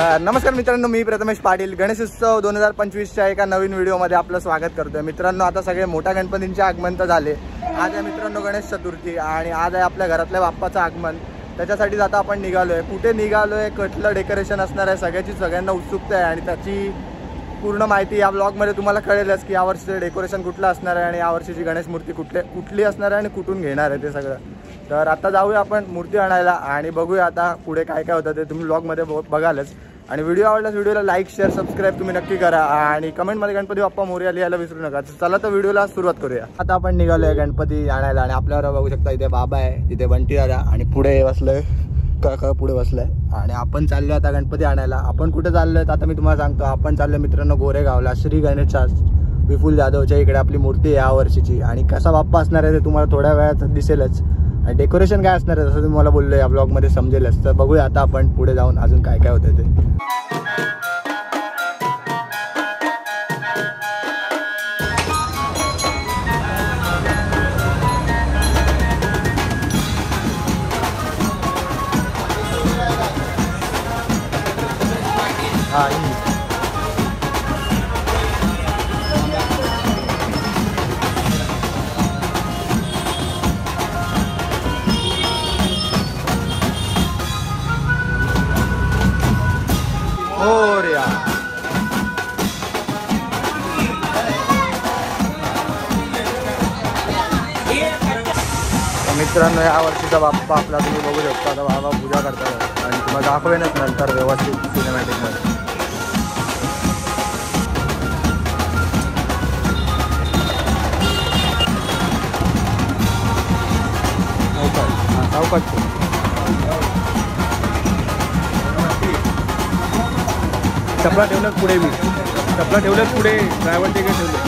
नमस्कार मित्रांनो, मी प्रथमेश पाटील. गणेश उत्सव 2025च्या एका नवीन व्हिडिओमध्ये आपलं स्वागत करतोय. मित्रांनो, आता सगळे मोठ्या गणपतींचे आगमन तर झाले. आज आहे मित्रांनो गणेश चतुर्थी आणि आज आहे आपल्या घरातल्या बाप्पाचं आगमन. त्याच्यासाठी आता आपण निघालोय. कुठे निघालोय, कुठलं डेकोरेशन असणार आहे, सगळ्यांना उत्सुकता आहे आणि त्याची पूर्ण माहिती या ब्लॉगमध्ये तुम्हाला कळेलच की यावर्षीचं डेकोरेशन कुठलं असणार आहे आणि यावर्षीची गणेश मूर्ती कुठली असणार आहे आणि कुठून घेणार आहे ते सगळं. तर आता जाऊया आपण मूर्ती आणायला आणि बघूया आता पुढे काय काय होतं ते तुम्ही ब्लॉगमध्ये बघालच. आणि व्हिडिओ आवडल्यास व्हिडिओला लाईक शेअर सबस्क्राईब तुम्ही नक्की करा आणि कमेंटमध्ये गणपती बाप्पा मोरया लिहायला विसरू नका. चला तर व्हिडिओला सुरुवात करूया. आता आपण निघालोय गणपती आणायला आणि आपल्यावर बघू शकता इथे बाबा आहे, तिथे बंटी दादा आणि पुढे बसलोय काका पुढे बसलाय आणि आपण चाललोय आता गणपती आणायला. आपण कुठे चाललोय आता मी तुम्हाला सांगतो. आपण चाललोय मित्रांनो गोरेगावला, श्री गणेश विपुल जाधवच्या इकडे आपली मूर्ती आहे या वर्षीची. आणि कसा बाप्पा असणार आहे ते तुम्हाला थोड्या वेळात दिसेलच. आणि डेकोरेशन काय असणार आहे जसं तुम्हाला बोललो या ब्लॉगमध्ये समजेलच. तर बघूया आता आपण पुढे जाऊन अजून काय काय होतं ते. मित्रांनो, या वर्षीचा बाप्पा आपला तुम्ही बघू शकता. आता बाबा पूजा करतात आणि तुम्हाला दाखवेनच नंतर व्यवस्थित सिनेमॅटिकमध्ये. चपला ठेवल्यात पुढे, मी चपला ठेवल्यात पुढे, ड्रायव्हर तिकडे ठेवले.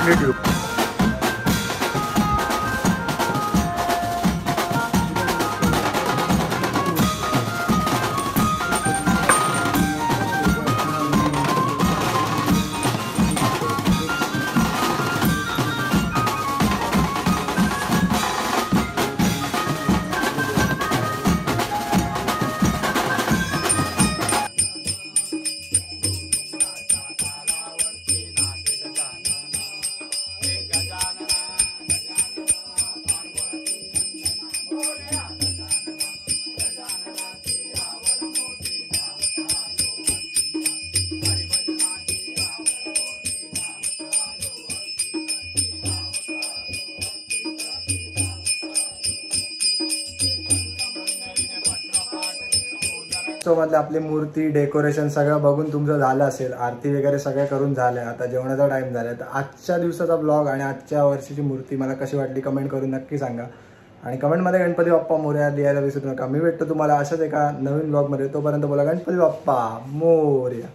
YouTube. गणेशोत्सवमधली आपली मूर्ती डेकोरेशन सगळं बघून तुमचं झालं असेल, आरती वगैरे सगळं करून झालं आहे, आता जेवणाचा टाईम झाला आहे. तर आजच्या दिवसाचा ब्लॉग आणि आजच्या वर्षीची मूर्ती मला कशी वाटली कमेंट करून नक्की सांगा. आणि कमेंटमध्ये गणपती बाप्पा मोरया लिहायला विसरू नका. मी भेटतो तुम्हाला अशाच एका नवीन ब्लॉगमध्ये. तोपर्यंत बोला गणपती बाप्पा मोरया.